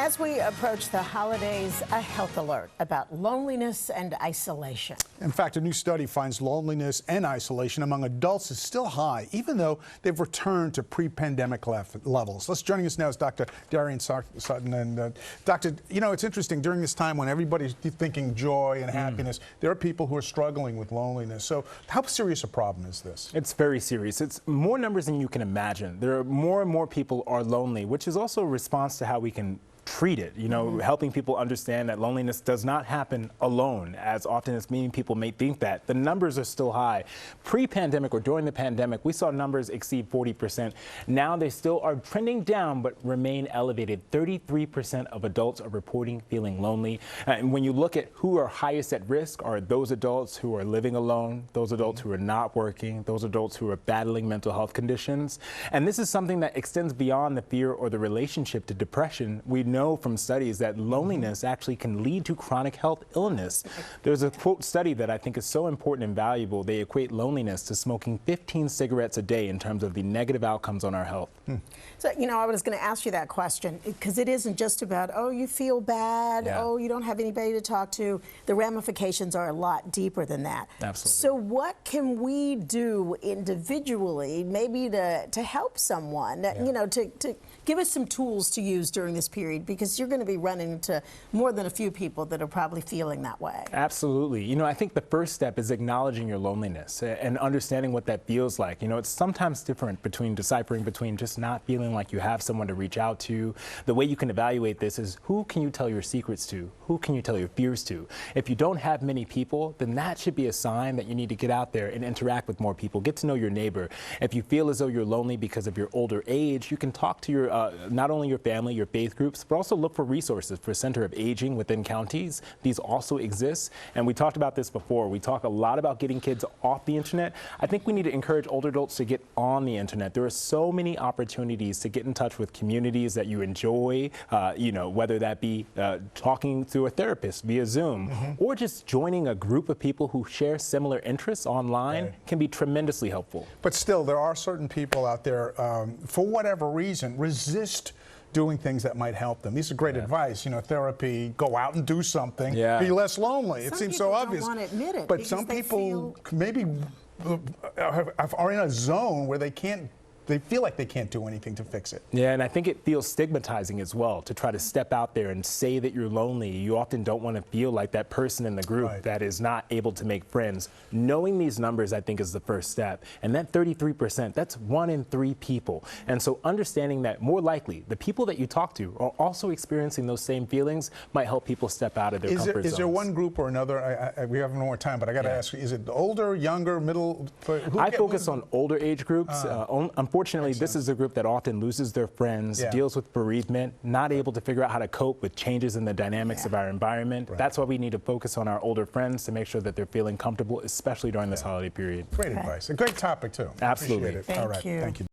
As we approach the holidays, a health alert about loneliness and isolation. In fact, a new study finds loneliness and isolation among adults is still high, even though they've returned to pre-pandemic levels. Joining us now is Dr. Darian Sutton. And Doctor, you know, it's interesting, during this time when everybody's thinking joy and happiness, there are people who are struggling with loneliness. So how serious a problem is this? It's very serious. It's more numbers than you can imagine. There are more and more people are lonely, which is also a response to how we can treat it, helping people understand that loneliness does not happen alone, as often as many people may think that. The numbers are still high. Pre-pandemic or during the pandemic, we saw numbers exceed 40%. Now they still are trending down, but remain elevated. 33% of adults are reporting feeling lonely. And when you look at who are highest at risk, are those adults who are living alone, those adults who are not working, those adults who are battling mental health conditions. And this is something that extends beyond the fear or the relationship to depression. We know from studies that loneliness actually can lead to chronic health illness. There's a quote study that I think is so important and valuable. They equate loneliness to smoking 15 cigarettes a day in terms of the negative outcomes on our health. So, I was going to ask you that question, because it isn't just about, oh, you feel bad, oh, you don't have anybody to talk to. The ramifications are a lot deeper than that. Absolutely. So what can we do individually, maybe to help someone, to give us some tools to use during this period, because you're going to be running into more than a few people that are probably feeling that way. Absolutely. I think the first step is acknowledging your loneliness and understanding what that feels like. It's sometimes different deciphering between just not feeling like you have someone to reach out to. The way you can evaluate this is, who can you tell your secrets to? Who can you tell your fears to? If you don't have many people, then that should be a sign that you need to get out there and interact with more people. Get to know your neighbor. If you feel as though you're lonely because of your older age, you can talk to your not only your family, your faith groups, but also look for resources for Center of Aging within counties. These also exist. And we talked about this before. We talk a lot about getting kids off the internet. I think we need to encourage older adults to get on the internet. There are so many opportunities to get in touch with communities that you enjoy, whether that be talking to a therapist via Zoom, or just joining a group of people who share similar interests online can be tremendously helpful. But still, there are certain people out there, for whatever reason, resist doing things that might help them. These are great advice, therapy, go out and do something, be less lonely. It seems so obvious. Some people don't want to admit it, but some people maybe are in a zone where they feel like they can't do anything to fix it. Yeah, and I think it feels stigmatizing as well to try to step out there and say that you're lonely. You often don't want to feel like that person in the group that is not able to make friends. Knowing these numbers, I think, is the first step. And that 33%, that's 1 in 3 people. And so understanding that more likely the people that you talk to are also experiencing those same feelings might help people step out of their comfort zones. Is there one group or another? We have no more time, but I got to ask you, is it older, younger, middle? I focus on older age groups. Unfortunately, this is a group that often loses their friends, deals with bereavement, not able to figure out how to cope with changes in the dynamics of our environment. That's why we need to focus on our older friends to make sure that they're feeling comfortable, especially during this holiday period. Great advice. A great topic, too. Absolutely. Appreciate it. All right. Thank you.